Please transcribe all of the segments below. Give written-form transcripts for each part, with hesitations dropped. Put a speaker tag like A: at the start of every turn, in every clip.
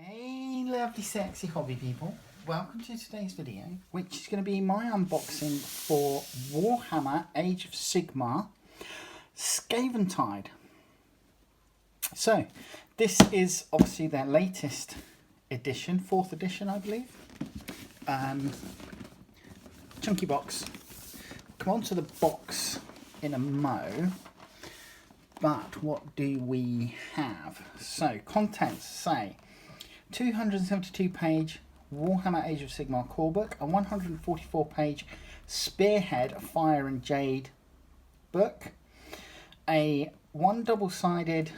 A: Hey lovely sexy hobby people, welcome to today's video, which is going to be my unboxing for Warhammer Age of Sigmar Skaventide. So this is obviously their latest edition, 4th edition I believe. Chunky box. Come on to the box in a mo. But what do we have? So contents say 272 page Warhammer Age of Sigmar core book, a 144 page Spearhead Fire and Jade book, a 1 double-sided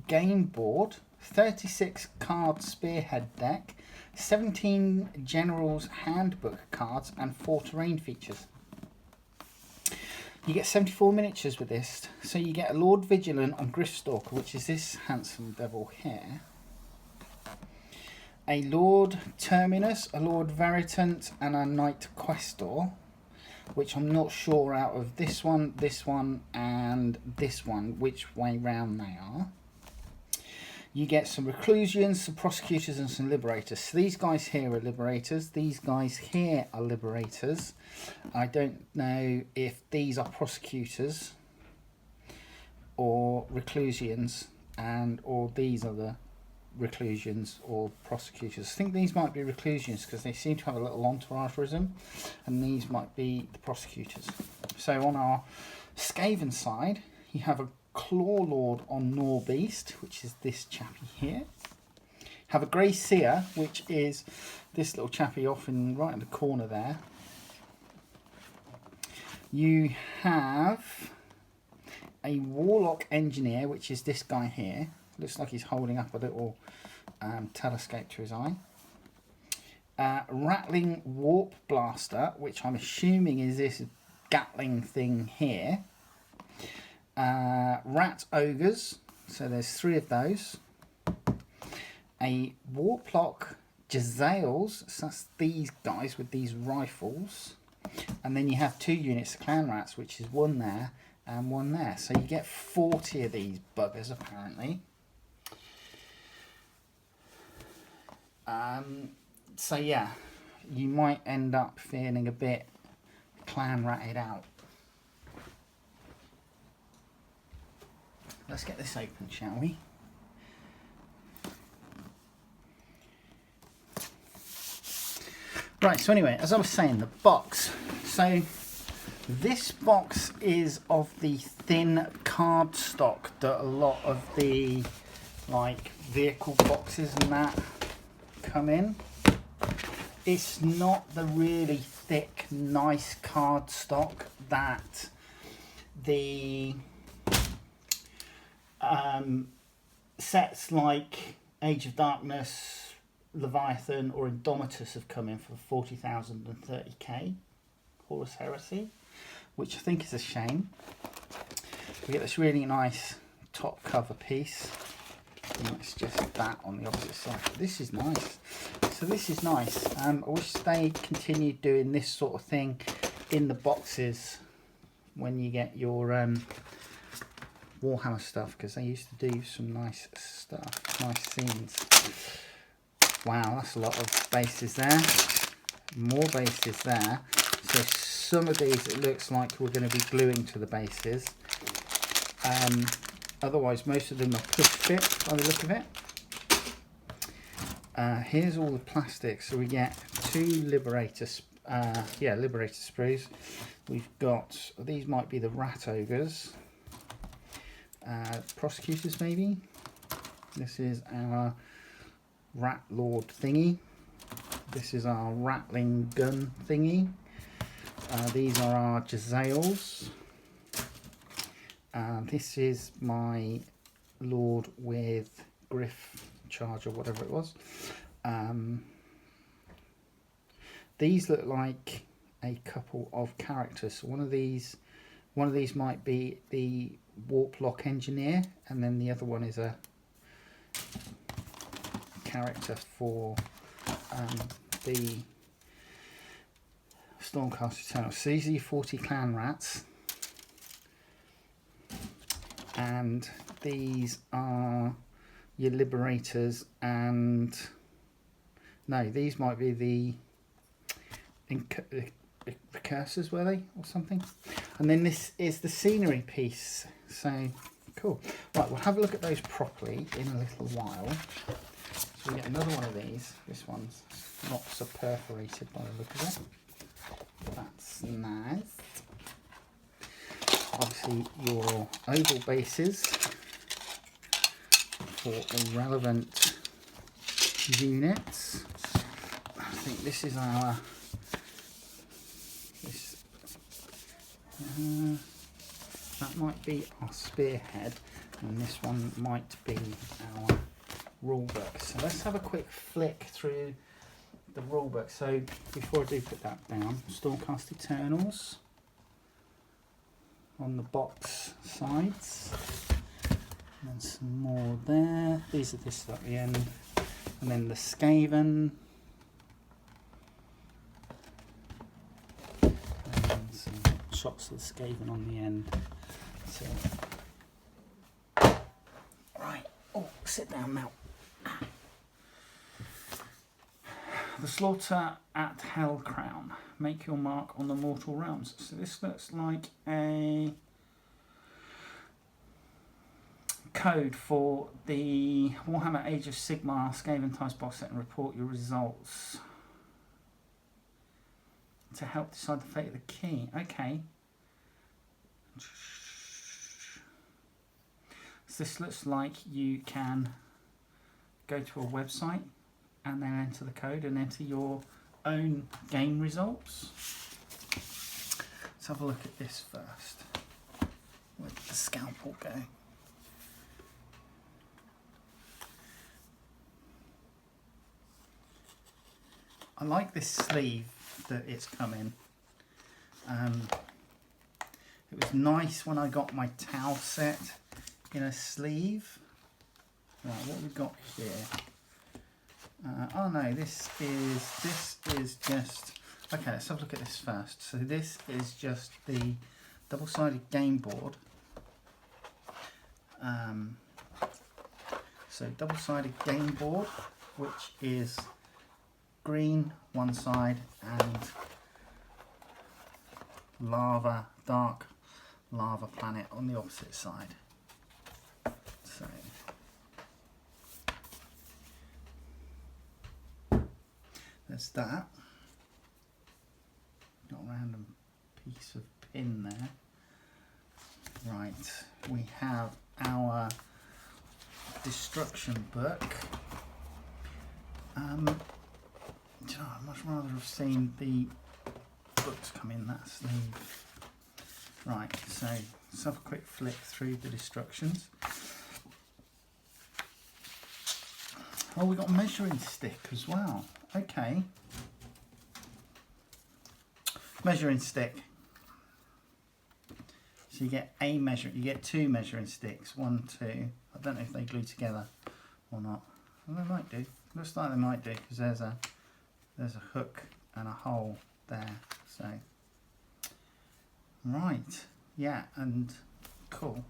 A: game board, 36 card Spearhead deck, 17 General's Handbook cards and 4 terrain features. You get 74 miniatures with this, so you get a Lord Vigilant on Griftstalker, which is this handsome devil here, a Lord Terminus, a Lord Veritant and a Knight Questor, which I'm not sure out of this one and this one which way round they are. You get some Reclusians, some Prosecutors and some Liberators. So these guys here are Liberators, these guys here are Liberators. I don't know if these are Prosecutors or Reclusians or these are the Reclusians or Prosecutors. I think these might be Reclusians because they seem to have a little entourage with them, and these might be the Prosecutors. So on our Skaven side, you have a Claw Lord on Norbeast, which is this chappy here. Have a Grey Seer, which is this little chappy off right in the corner there. You have a Warlock Engineer, which is this guy here. Looks like he's holding up a little telescope to his eye. Rattling Warp Blaster, which I'm assuming is this Gatling thing here. Rat Ogres, so there's 3 of those. A Warplock Jezzails, so that's these guys with these rifles. And then you have 2 units of Clan Rats, which is 1 there and 1 there. So you get 40 of these buggers apparently. So yeah, you might end up feeling a bit clan ratted out. Let's get this open, shall we? Right, so anyway, as I was saying, the box. So this box is of the thin card stock that a lot of the like vehicle boxes and that come in. It's not the really thick, nice card stock that the sets like Age of Darkness, Leviathan or Indomitus have come in for 40,000 and 30k Horus Heresy, which I think is a shame. We get this really nice top cover piece. And it's just that on the opposite side. This is nice. So this is nice. I wish they continued doing this sort of thing in the boxes when you get your Warhammer stuff, because they used to do some nice stuff, nice scenes. Wow, that's a lot of bases there. More bases there. So some of these it looks like we're going to be gluing to the bases. Otherwise, most of them are push fit by the look of it. Here's all the plastic. So we get 2 Liberator sprues. We've got, these might be the Rat Ogres. Prosecutors maybe. This is our Rat Lord thingy. This is our Rattling Gun thingy. These are our Jezzails. This is my Lord with Griff Charge or whatever it was. These look like a couple of characters. So one of these might be the Warplock Engineer, and then the other one is a character for the Stormcast Eternal. So these are your 40 Clan Rats, and these are your liberators, and no, these might be the precursors, were they, or something? And then this is the scenery piece. So cool. Right, we'll have a look at those properly in a little while. So we get another one of these. This one's not so perforated by the look of it. That's nice. Obviously your oval bases for the relevant units. I think this is our that might be our spearhead, and this one might be our rulebook. So let's have a quick flick through the rulebook. So before I do put that down, Stormcast Eternals on the box sides, and some more there. These are this at the end, and then the Skaven, and some shots of the Skaven on the end. So, right, oh, sit down now. The Slaughter at Hellcrown. Make your mark on the mortal realms. So this looks like a code for the Warhammer Age of Sigmar Skaventide box set, and report your results to help decide the fate of the key. Okay. So this looks like you can go to a website and then enter the code and enter your own game results. Let's have a look at this first. Where did the scalpel go? I like this sleeve that it's come in. It was nice when I got my towel set in a sleeve. Right, what have we got here? Oh no, this is just, okay, let's have a look at this first. So this is just the double-sided game board. So double-sided game board, which is green one side and lava, dark lava planet on the opposite side. So there's that. Got a random piece of pin there. Right, we have our destruction book. Do you know, I'd much rather have seen the books come in that sleeve. Right, so let's have a quick flick through the destructions. Oh, we got a measuring stick as well. Okay. Measuring stick. So you get a measure, you get two measuring sticks, 1, 2. I don't know if they glue together or not. Well, they might do. Looks like they might do, because there's a hook and a hole there. So right, yeah, and cool.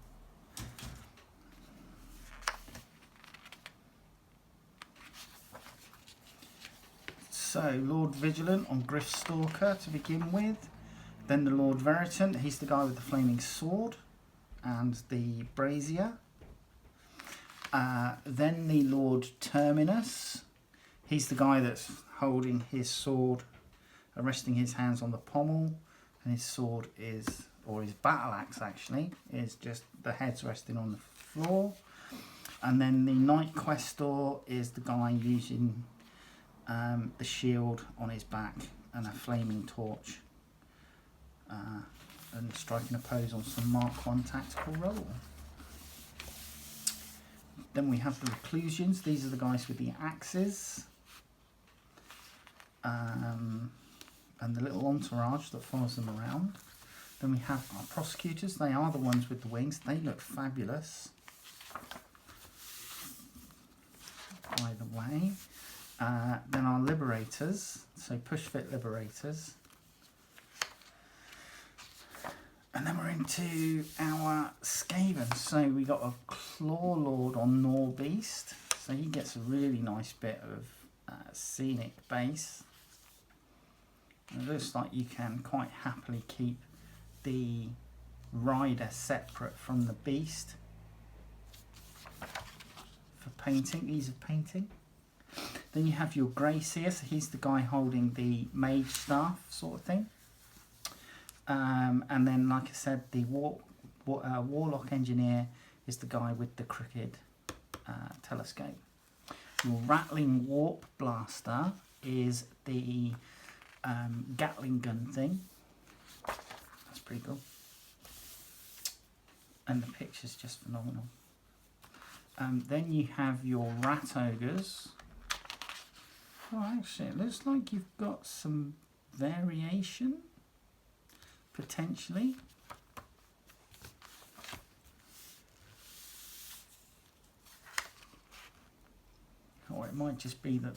A: So Lord Vigilant on Griffstalker to begin with. Then the Lord Veritant, he's the guy with the flaming sword and the brazier. Then the Lord Terminus, he's the guy that's holding his sword, resting his hands on the pommel, and his sword is, or his battle axe actually, is just the head's resting on the floor. And then the Knight Questor is the guy using the shield on his back and a flaming torch, and striking a pose on some Mark 1 tactical roll. Then we have the Reclusions. These are the guys with the axes, and the little entourage that follows them around. Then we have our Prosecutors. They are the ones with the wings. They look fabulous, by the way. Then our Liberators, so push fit Liberators. And then we're into our Skaven. So we got a Claw Lord on Norbeast. So he gets a really nice bit of scenic base. It looks like you can quite happily keep the rider separate from the beast for painting, ease of painting. Then you have your Greyseer, so he's the guy holding the mage staff sort of thing. And then, like I said, the Warlock Engineer is the guy with the crooked telescope. Your Rattling Warp Blaster is the Gatling gun thing. That's pretty cool. And the picture's just phenomenal. Then you have your Rat Ogres. Oh, actually, it looks like you've got some variation, potentially. Or it might just be that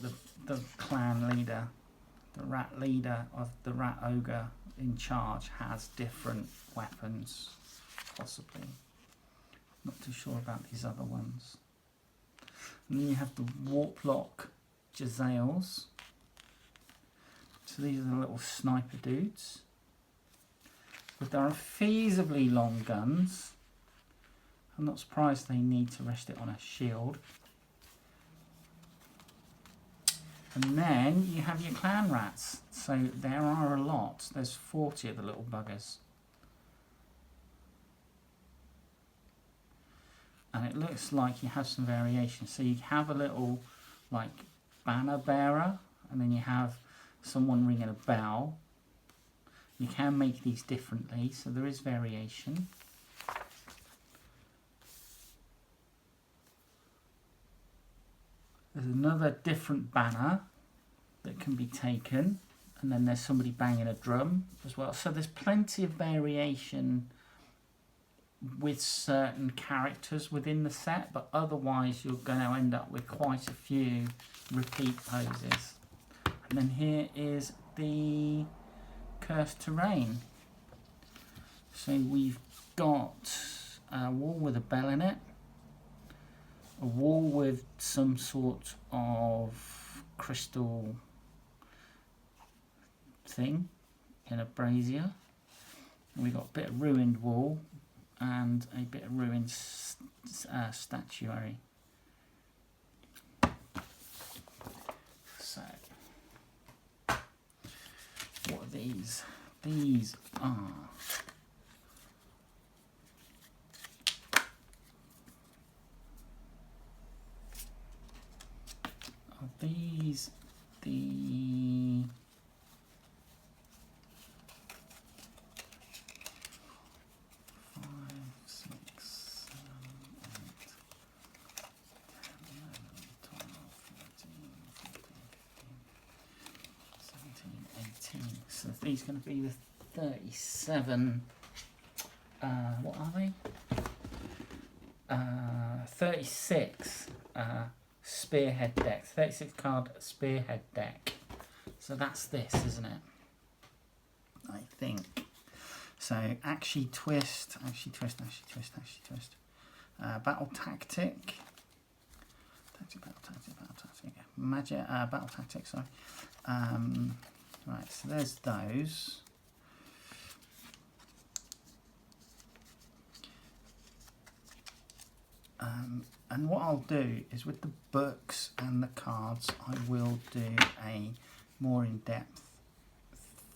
A: the clan leader, the rat leader of the Rat Ogre in charge has different weapons, possibly. Not too sure about these other ones. And then you have the Warplock Jezzails. So these are the little sniper dudes. But they're feasibly long guns. I'm not surprised they need to rest it on a shield. And then you have your clan rats. So there are a lot. There's 40 of the little buggers. And it looks like you have some variation. So you have a little like banner bearer, and then you have someone ringing a bell. You can make these differently, so there is variation. There's another different banner that can be taken, and then there's somebody banging a drum as well. So there's plenty of variation with certain characters within the set, but otherwise you're going to end up with quite a few repeat poses. And then here is the Cursed Terrain. So we've got a wall with a bell in it, a wall with some sort of crystal thing in a brazier. And we've got a bit of ruined wall and a bit of ruined statuary. So, what are these? These are these the 5, 6, 7, 8, 10, 11, 12, 13, 14, 15, 17, 18. So these are going to be the 37. What are they? 36. Spearhead deck, 36 card spearhead deck. So that's this, isn't it? I think. So Actually Twist. Battle Tactic. Magic, Battle Tactic, sorry. Right, so there's those. And what I'll do is with the books and the cards, I will do a more in-depth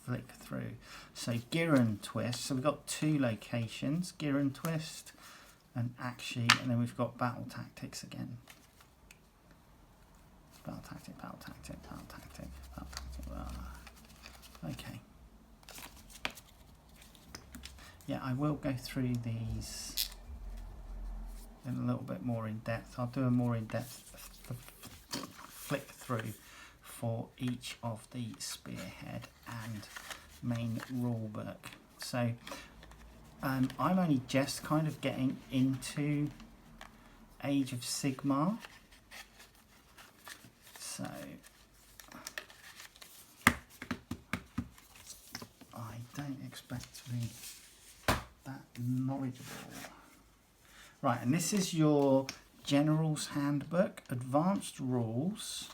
A: flick through. So Girran Twist, so we've got 2 locations, Girran Twist and Actually, and then we've got Battle Tactics again. Battle Tactic, Battle Tactic, Battle Tactic, Battle Tactic. Okay. Yeah, I will go through these in a little bit more in depth. I'll do a more in-depth flick through for each of the spearhead and main rule book. So I'm only just kind of getting into Age of Sigmar. So I don't expect to be that knowledgeable. Right, and this is your General's Handbook, Advanced Rules,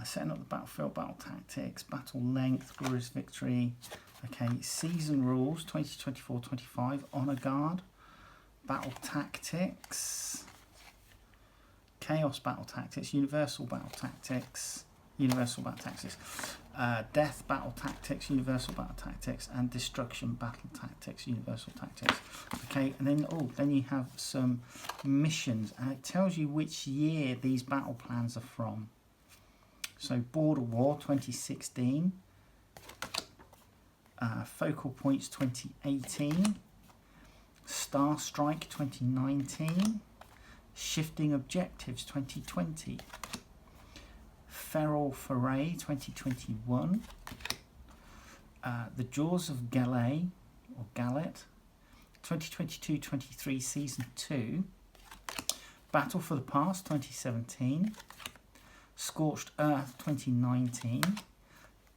A: setting up the battlefield, battle tactics, battle length, glorious victory. Okay, season rules, 2024-25, Honor Guard, battle tactics, chaos battle tactics, universal battle tactics, death battle tactics, universal battle tactics, and destruction battle tactics, universal tactics. Okay, and then you have some missions, and it tells you which year these battle plans are from. So Border War 2016, Focal Points 2018, Star Strike 2019, Shifting Objectives 2020, Feral Foray 2021, The Jaws of Gallet, or Gallet, 2022-23 Season 2, Battle for the Past 2017, Scorched Earth 2019,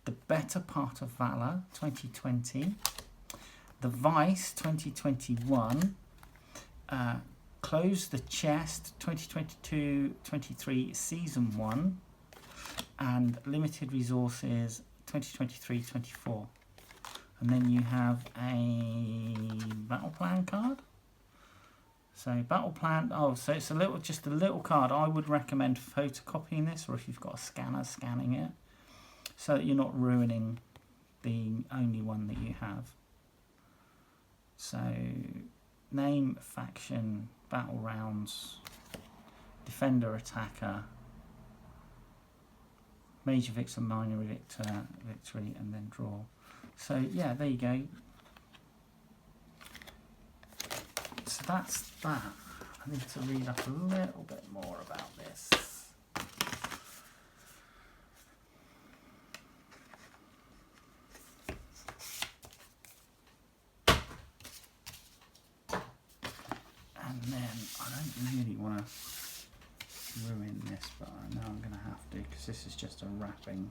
A: The Better Part of Valor 2020, The Vice 2021, Close the Chest 2022-23 Season 1, and Limited Resources 2023-24. And then you have a battle plan card. So battle plan, so it's just a little card. I would recommend photocopying this, or if you've got a scanner, scanning it, so that you're not ruining the only one that you have. So name, faction, battle rounds, defender, attacker, major victor, minor victor, victory, and then draw. So yeah, there you go. So that's that. I need to read up a little bit more about this. And then I don't really want to ruin this, but I know I'm going to have to, because this is just a wrapping.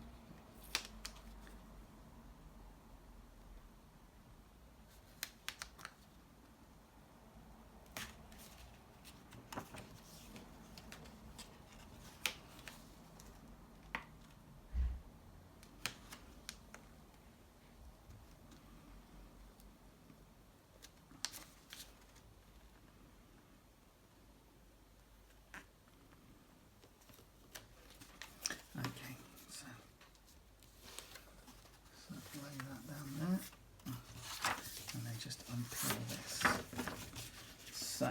A: So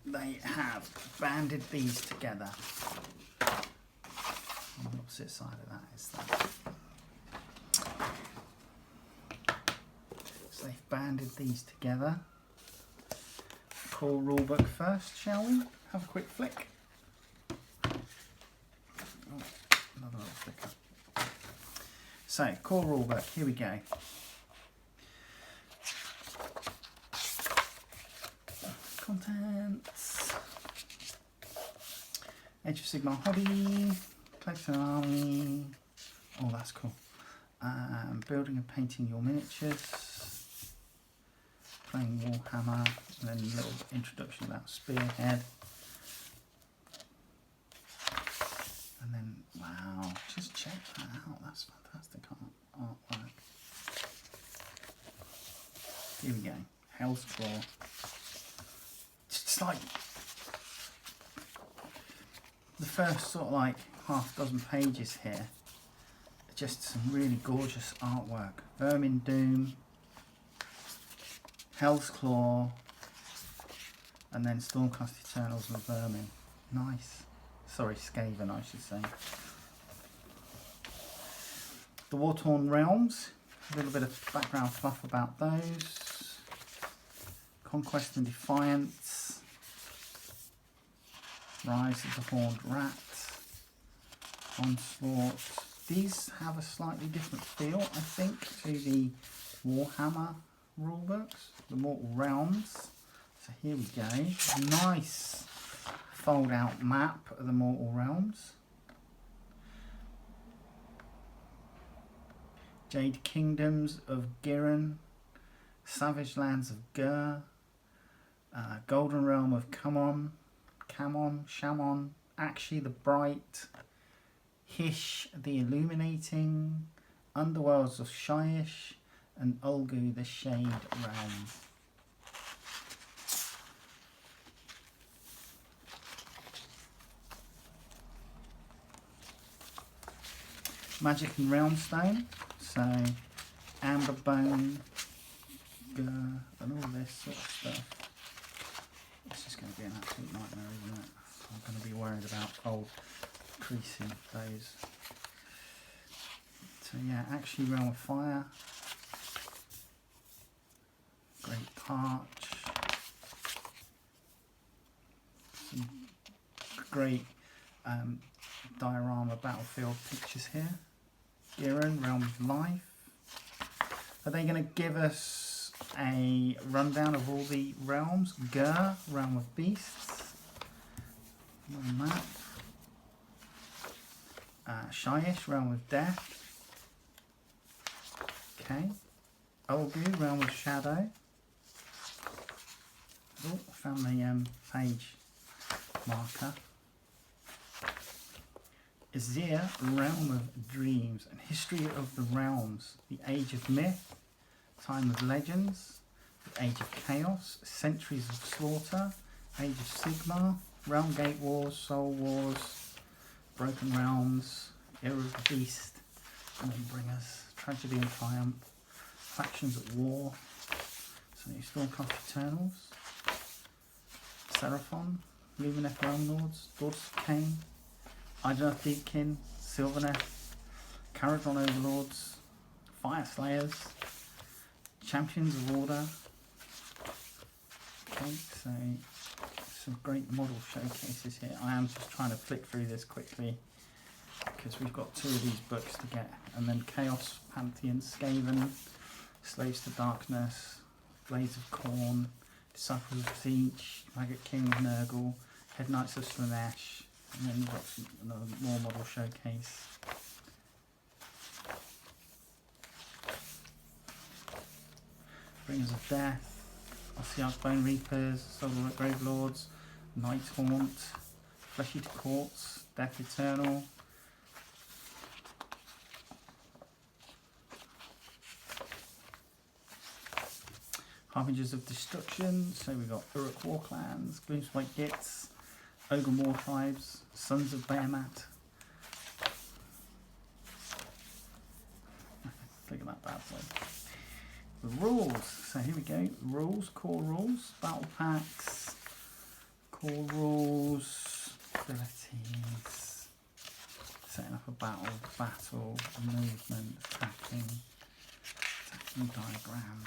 A: they have banded these together. On the opposite side of that is that. So they've banded these together. Core rulebook first, shall we? Have a quick flick. Oh, another little flicker. So core rulebook, here we go. Contents. Age of Sigmar hobby, collecting an army. Oh, that's cool. Building and painting your miniatures. Playing Warhammer, and then a little introduction about Spearhead. And then, wow, just check that out. That's fantastic artwork. Here we go. Hell's Claw. It's like the first sort of like half dozen pages here, just some really gorgeous artwork. Vermin Doom, Hell's Claw, and then Stormcast Eternals and Vermin. Nice. Sorry, Skaven I should say. The War-Torn Realms, a little bit of background fluff about those. Conquest and Defiance. Rise of the Horned Rat, Onslaught. These have a slightly different feel, I think, to the Warhammer rulebooks, the Mortal Realms. So here we go. Nice fold-out map of the Mortal Realms. Jade Kingdoms of Giran, Savage Lands of Gur, Golden Realm of Camon, Shamon, Akshi the Bright, Hish the Illuminating, Underworlds of Shyish, and Ulgu the Shade Realm. Magic and Realmstone, so Amber Bone, and all this sort of stuff. This is going to be an absolute nightmare, isn't it? I'm going to be worried about fold creasing those. So yeah, actually Realm of Fire, Great Parch, some great diorama battlefield pictures here. Giran, Realm of Life. Are they going to give us a rundown of all the realms? Gur, Realm of Beasts. More map. Shyish, Realm of Death. Okay. Ulgu, Realm of Shadow. Oh, I found the page marker. Azir, Realm of Dreams, and History of the Realms, the Age of Myth, Time of Legends, the Age of Chaos, Centuries of Slaughter, Age of Sigmar, Realm Gate Wars, Soul Wars, Broken Realms, Era of the Beast, and then bring us Tragedy and Triumph, Factions at War, so Stormcast Eternals, Seraphon, Lumineth Realm Lords, Daughters of Cain, Idoneth Deepkin, Sylvaneth, Caradron Overlords, Fire Slayers, Champions of Order. Okay, so some great model showcases here. I am just trying to flick through this quickly because we've got 2 of these books to get. And then Chaos, Pantheon, Skaven, Slaves to Darkness, Blades of Corn, Disciples of Siege, Maggot King of Nurgle, Head Knights of Slanesh. And then we've got another more model showcase. Bringers of Death, Ossiarch Bone Reapers, Solar Grave Lords, Night Haunt, Flesh Eater Courts, Death Eternal. Harbingers of Destruction, so we've got Uruk Warclans, Gloomspite Gits, Ogre Moor Tribes, Sons of Behemat. Look at that bad boy. The rules, so here we go. Rules, core rules, battle packs, core rules, abilities, setting up a battle, movement, attacking diagram,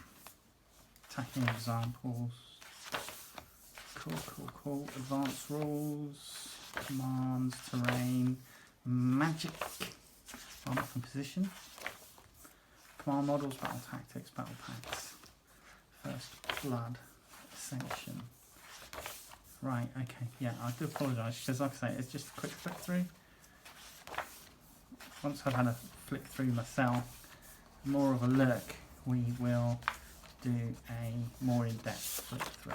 A: attacking examples. Cool. Advanced rules, commands, terrain, magic, armor composition, command models, battle tactics, battle packs, first blood, ascension. Right, okay, yeah, I do apologise because, like I say, it's just a quick flick through. Once I've had a flick through myself, more of a look, we will do a more in-depth flick through.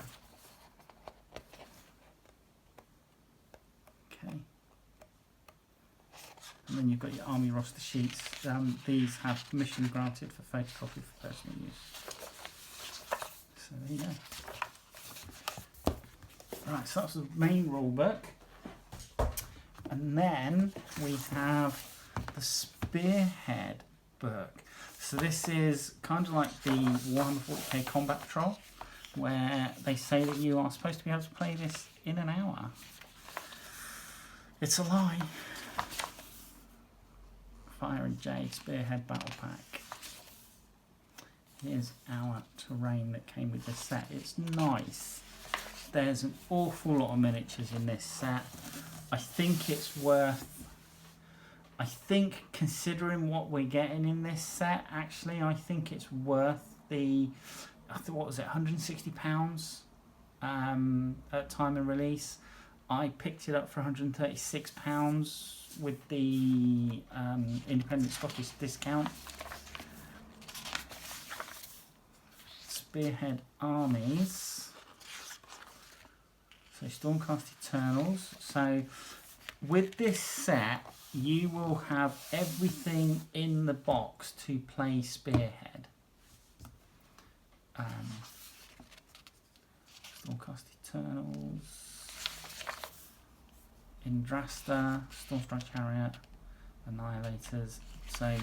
A: Okay. And then you've got your army roster sheets. These have permission granted for photocopy for personal use. So there you go. Right, so that's the main rule book. And then we have the Spearhead book. So this is kind of like the Warhammer 40k Combat Patrol, where they say that you are supposed to be able to play this in an hour. It's a lie. Fire and J Spearhead Battle Pack. Here's our terrain that came with this set. It's nice. There's an awful lot of miniatures in this set. I think it's worth... I think, considering what we're getting in this set, actually, I think it's worth the... what was it, £160 at time of release. I picked it up for £136 with the Independent Scottish discount. Spearhead Armies. So Stormcast Eternals. So with this set, you will have everything in the box to play Spearhead. Stormcast Eternals, Indrasta, Stormstrike Chariot, Annihilators. So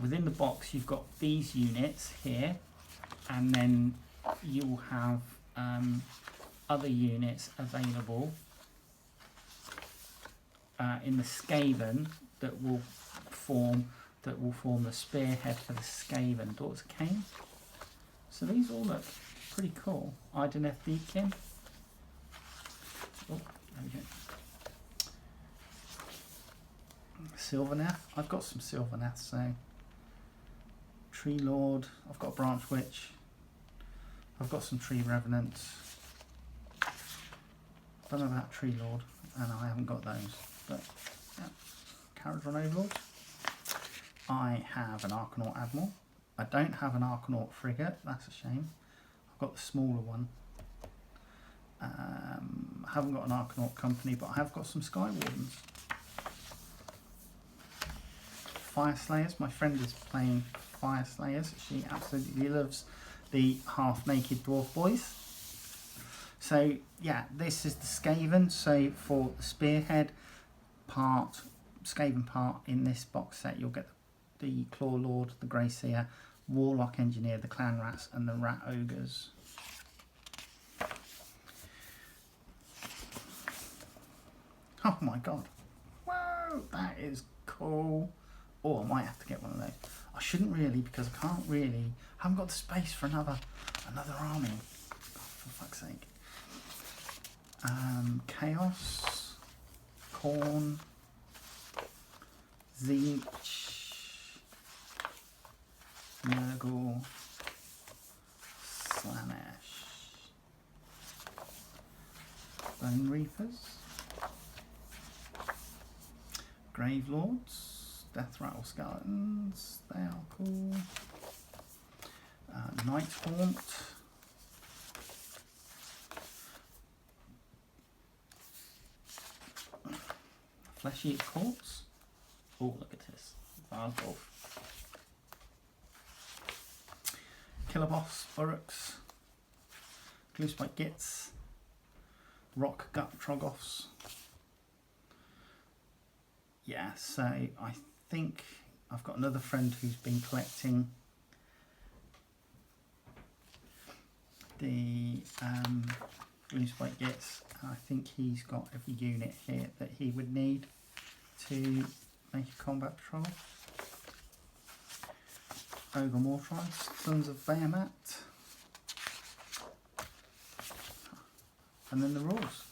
A: within the box you've got these units here, and then you'll have other units available in the Skaven that will form the spearhead for the Skaven. Daughter Cain. So these all look pretty cool. Ideneth Deakin. Oh, there we go. Sylvaneth. I've got some Sylvaneth, so Tree Lord. I've got a Branch Witch. I've got some Tree Revenants. Don't know about Tree Lord, and I haven't got those. But yeah, Caradron Overlord. I have an Arcanaut Admiral. I don't have an Arcanaut Frigate. That's a shame. I've got the smaller one. I haven't got an Arcanaut Company, but I have got some Sky Wardens. Fire Slayers. My friend is playing Fire Slayers. She absolutely loves the half-naked dwarf boys. So yeah, this is the Skaven. So for the Spearhead part, Skaven part in this box set, you'll get the Claw Lord, the Grey Seer, Warlock Engineer, the Clan Rats, and the Rat Ogres. Oh my god! Whoa, that is cool. Oh, I might have to get one of those. I shouldn't really, because I can't really. I haven't got the space for another army. Oh, for fuck's sake. Chaos, Khorne, Tzeentch, Nurgle, Slanesh, Bone Reapers, Grave Lords, Death Rattle Skeletons, they are cool. Night Haunt, Flesh Eater Corpse. Oh, look at this. Vargolf. Killer Boss, Uruks, Gluespike Gits, Rock Gut Troggoths. Yeah, so I think I've got another friend who's been collecting the Gluespike Gits, and I think he's got every unit here that he would need to make a combat patrol. Ogre Mortrise, Sons of Bahamut, and then the rules.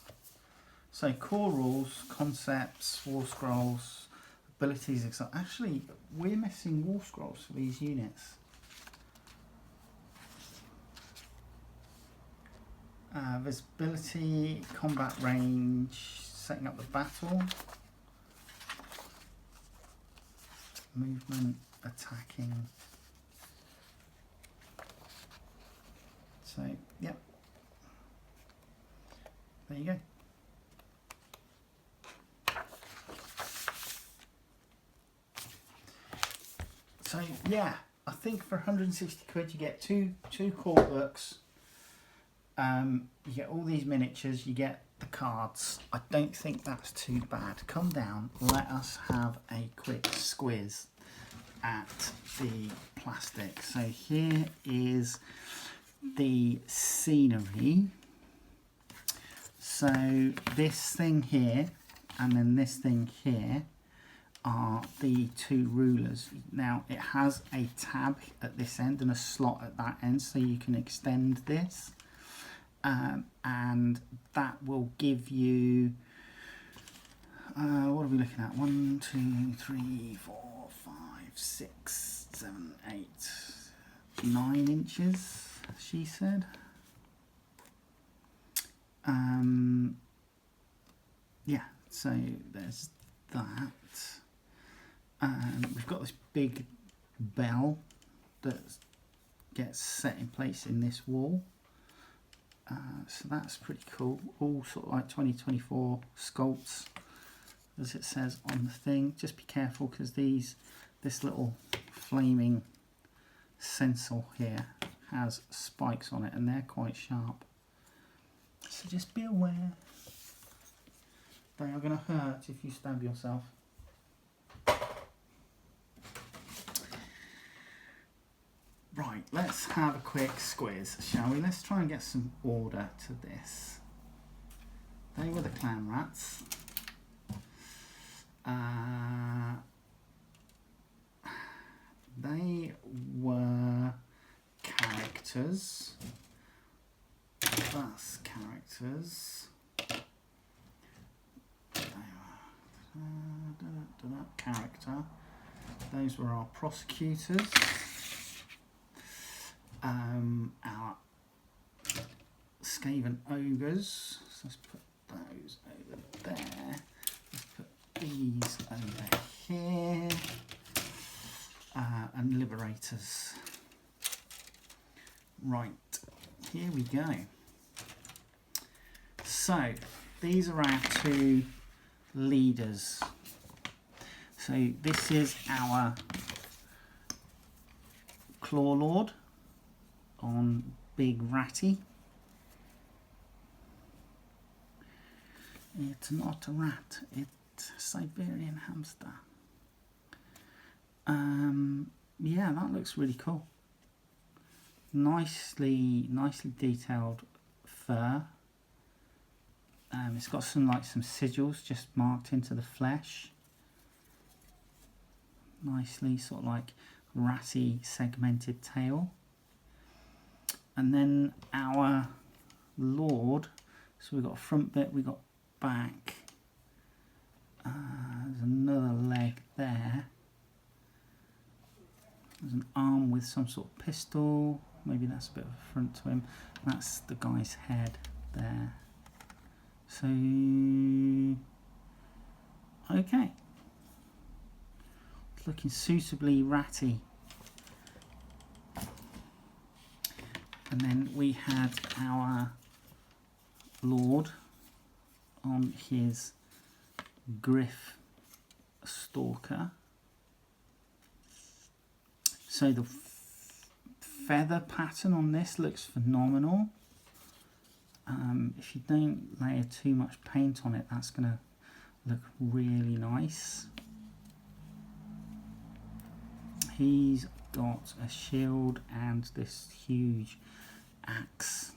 A: So core rules, concepts, war scrolls, abilities, etc. Actually, we're missing war scrolls for these units. Visibility, combat range, setting up the battle, movement, attacking. So, yep. There you go. So yeah, I think for 160 quid you get two core books. You get all these miniatures, you get the cards. I don't think that's too bad. Come down, let us have a quick squiz at the plastic. So here is the scenery. So this thing here and then this thing here are the two rulers. Now it has a tab at this end and a slot at that end, so you can extend this. And that will give you, what are we looking at? 1, 2, 3, 4, 5, 6, 7, 8, 9 inches, she said. Yeah, so there's that. We've got this big bell that gets set in place in this wall. So that's pretty cool. All sort of like 2024 sculpts, as it says on the thing. Just be careful because this little flaming stencil here has spikes on it and they're quite sharp. So just be aware. They are going to hurt if you stab yourself. Right, let's have a quick squiz, shall we? Let's try and get some order to this. They were the clan rats. They were characters. That's characters. Character. Those were our prosecutors. Our Skaven ogres. So let's put those over there. Let's put these over here. And liberators. Right, here we go. So these are our two leaders. So this is our Claw Lord on Big Ratty. It's not a rat, it's a Siberian hamster. Yeah, that looks really cool. Nicely detailed fur. It's got some sigils just marked into the flesh. Nicely sort of like ratty segmented tail. And then our Lord, so we've got a front bit, we've got back. There's another leg there. There's an arm with some sort of pistol. Maybe that's a bit of a front to him. That's the guy's head there. So, okay. It's looking suitably ratty. And then we had our Lord on his Griff Stalker. So the feather pattern on this looks phenomenal. If you don't layer too much paint on it, that's going to look really nice. He's got a shield and this huge axe.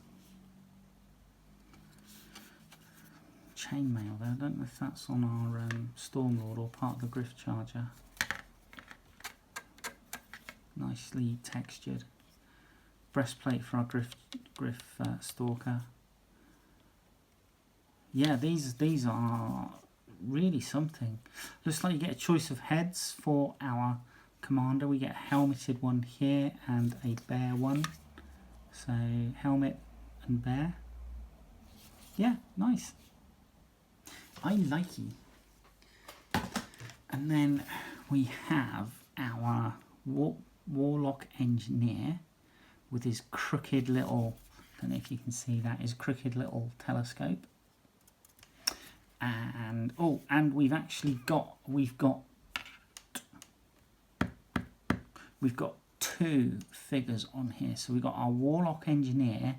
A: Chainmail there, I don't know if that's on our Stormlord or part of the Griff Charger. Nicely textured. Breastplate for our Griff Stalker. Yeah, these are really something. Looks like you get a choice of heads for our commander. We get a helmeted one here and a bear one. So helmet and bear. Yeah, nice. I like it. And then we have our Warlock Engineer with his crooked little, I don't know if you can see that, his crooked little telescope. And oh, and we've got two figures on here. So we've got our Warlock Engineer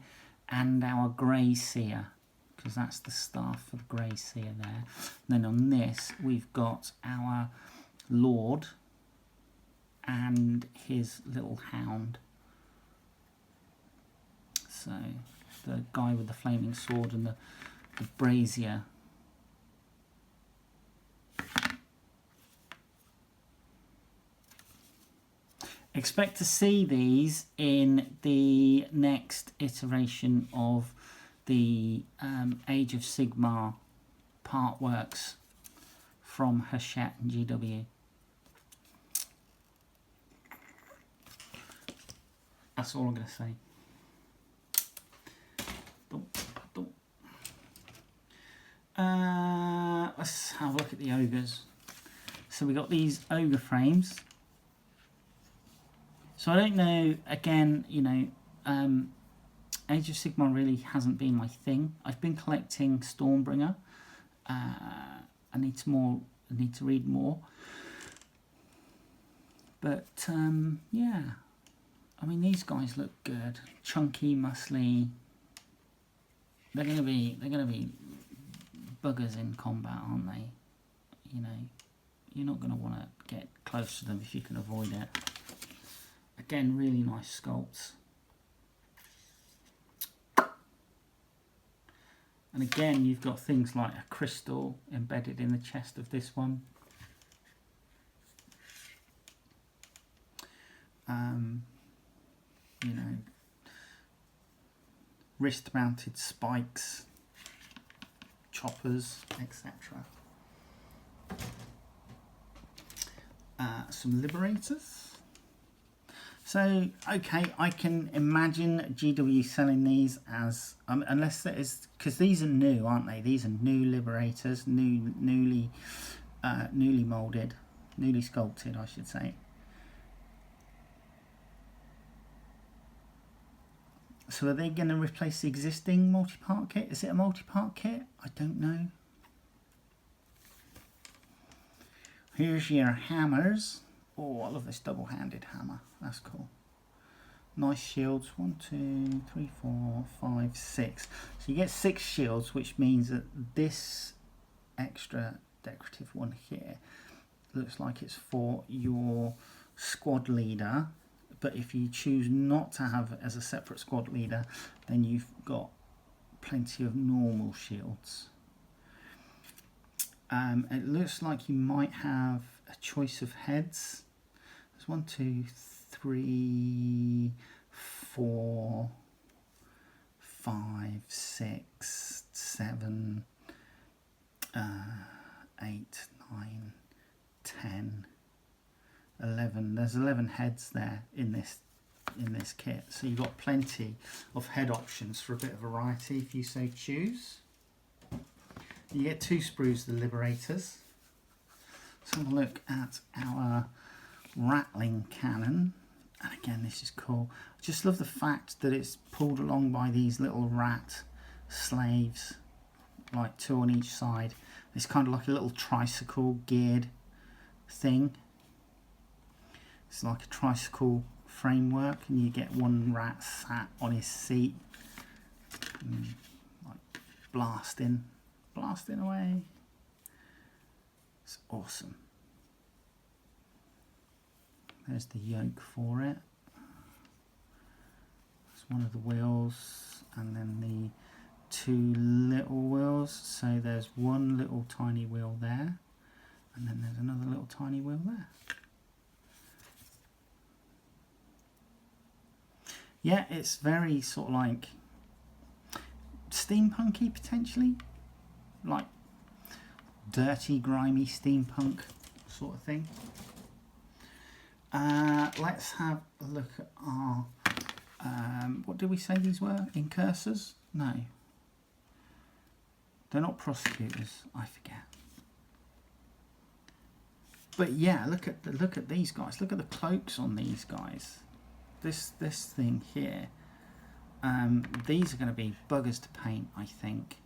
A: and our Grey Seer, because that's the staff for the Grey Seer there. And then on this we've got our Lord and his little hound. So the guy with the flaming sword and the brazier. Expect to see these in the next iteration of the Age of Sigmar part works from Hachette and GW. That's all I'm going to say. Let's have a look at the ogres. So we got these ogre frames. So I don't know, again, you know, Age of Sigmar really hasn't been my thing. I've been collecting Stormbringer. I need to read more. But yeah, I mean, these guys look good, chunky, muscly. They're gonna be buggers in combat, aren't they? You know, you're not gonna want to get close to them if you can avoid it. Again, really nice sculpts. And again, you've got things like a crystal embedded in the chest of this one. You know, wrist-mounted spikes, choppers, etc. Some liberators. So, okay, I can imagine GW selling these as, unless there is, because these are new, aren't they? These are new liberators, newly moulded, newly sculpted, I should say. So are they going to replace the existing multi-part kit? Is it a multi-part kit? I don't know. Here's your hammers. Oh, I love this double-handed hammer. That's cool. Nice shields. 1, 2, 3, 4, 5, 6. So you get 6 shields, which means that this extra decorative one here looks like it's for your squad leader. But if you choose not to have it as a separate squad leader, then you've got plenty of normal shields. It looks like you might have a choice of heads. There's 1, 2, 3, 4, 5, 6, 7, 8, 9, 10, 11. There's 11 heads there in this kit, so you've got plenty of head options for a bit of variety if you so choose. You get 2 sprues of the liberators. Let's have a look at our rattling cannon. And again, this is cool. I just love the fact that it's pulled along by these little rat slaves, like 2 on each side. It's kind of like a little tricycle geared thing. It's like a tricycle framework, and you get one rat sat on his seat, like blasting away. It's awesome. There's the yoke for it. It's one of the wheels, and then the 2 little wheels. So there's one little tiny wheel there, and then there's another little tiny wheel there. Yeah, it's very sort of like steampunky potentially, like dirty, grimy steampunk sort of thing. Let's have a look at our, what did we say these were? Incursors? No. They're not prosecutors, I forget. But yeah, look at these guys. Look at the cloaks on these guys. This thing here. These are going to be buggers to paint, I think.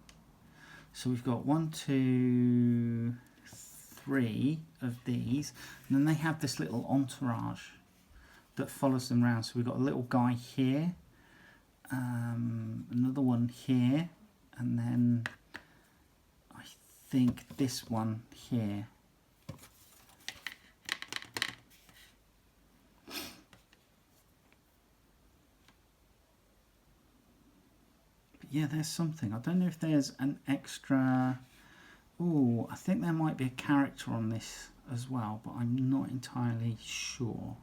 A: So we've got 1, 2, 3 of these, and then they have this little entourage that follows them around. So we've got a little guy here, another one here, and then I think this one here. Yeah, there's something. I don't know if there's an extra... Oh, I think there might be a character on this as well, but I'm not entirely sure.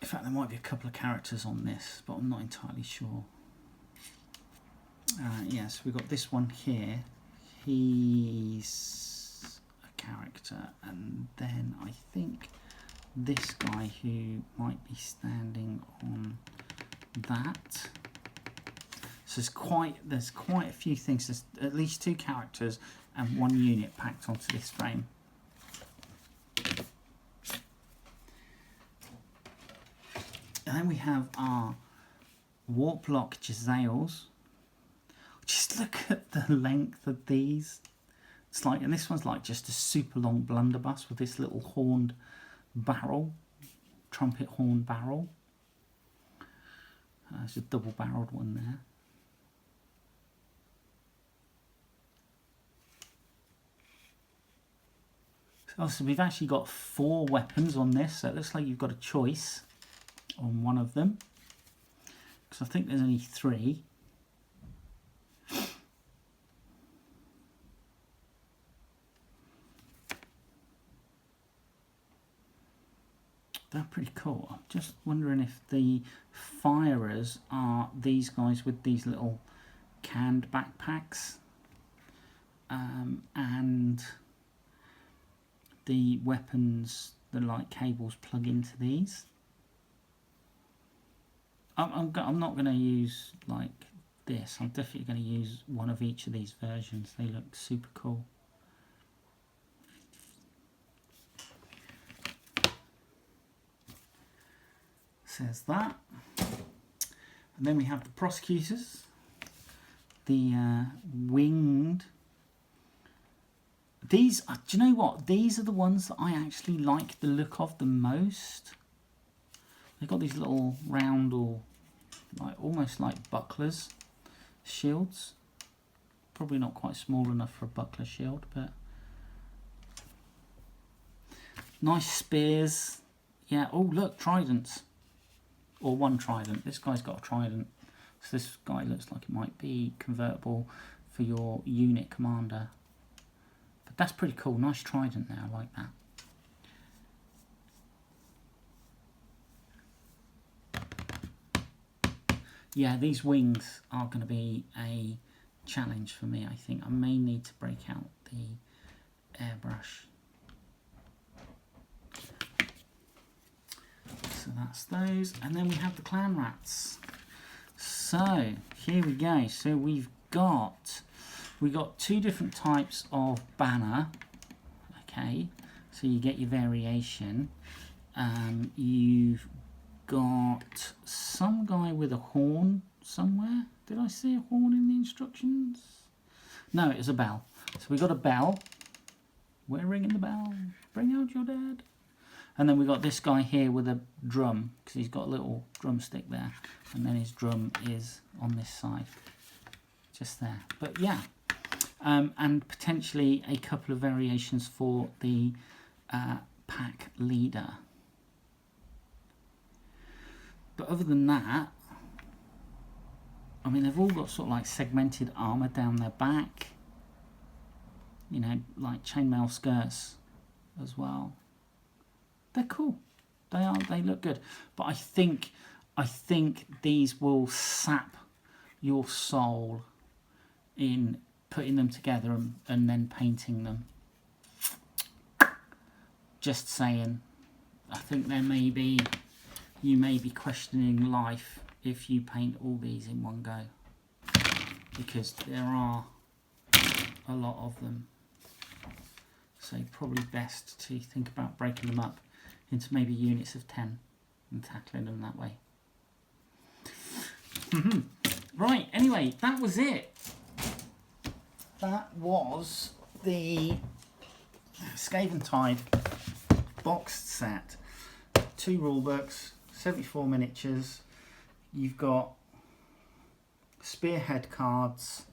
A: In fact, there might be a couple of characters on this, but I'm not entirely sure. Yes, we've got this one here. He's a character, and then I think this guy who might be standing on that. So there's quite a few things. There's at least 2 characters and 1 unit packed onto this frame. then we have our Warplock Jezzails. Just look at the length of these. It's like, and this one's like just a super long blunderbuss with this little horned barrel, trumpet horn barrel. There's a double barreled one there. So we've actually got 4 weapons on this, so it looks like you've got a choice on one of them, because I think there's only 3. They're pretty cool. I'm just wondering if the firers are these guys with these little canned backpacks, and the weapons, the light cables plug into these. I'm not going to use like this. I'm definitely going to use one of each of these versions. They look super cool. Says that. And then we have the prosecutors, the winged. These, do you know what? These are the ones that I actually like the look of the most. They've got these little round, or like almost like bucklers, shields. Probably not quite small enough for a buckler shield, but nice spears. Yeah. Oh, look, tridents, or one trident. This guy's got a trident, so this guy looks like it might be convertible for your unit commander. But that's pretty cool. Nice trident there. I like that. Yeah, these wings are going to be a challenge for me, I think. I may need to break out the airbrush. So that's those. And then we have the clan rats. So here we go. So we've got 2 different types of banner. Okay, so you get your variation. You've got some guy with a horn somewhere. Did I see a horn in the instructions? No, it was a bell. So we got a bell. We're ringing the bell. Bring out your dad. And then we got this guy here with a drum, because he's got a little drumstick there, and then his drum is on this side, just there. But yeah, and potentially a couple of variations for the pack leader. But other than that, I mean, they've all got sort of like segmented armour down their back. You know, like chainmail skirts as well. They're cool. They are. They look good. But I think these will sap your soul in putting them together and then painting them. Just saying. I think you may be questioning life if you paint all these in one go, because there are a lot of them. So probably best to think about breaking them up into maybe units of 10 and tackling them that way. Right, anyway, that was it. That was the Skaventide boxed set. 2 rule books, 74 miniatures. You've got spearhead cards.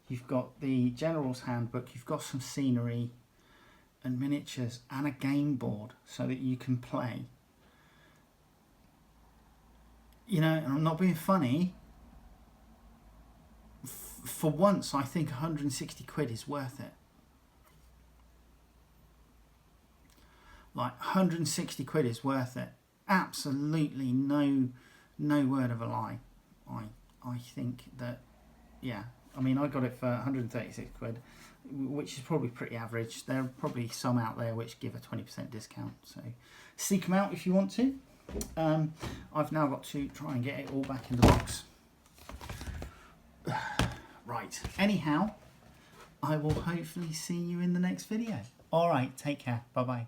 A: You've got the General's Handbook. You've got some scenery and miniatures and a game board so that you can play. You know, and I'm not being funny. For once, I think 160 quid is worth it. Like 160 quid is worth it. Absolutely no word of a lie. I think that, yeah. I mean, I got it for 136 quid, which is probably pretty average. There are probably some out there which give a 20% discount. So seek them out if you want to. I've now got to try and get it all back in the box. Right. Anyhow, I will hopefully see you in the next video. All right. Take care. Bye-bye.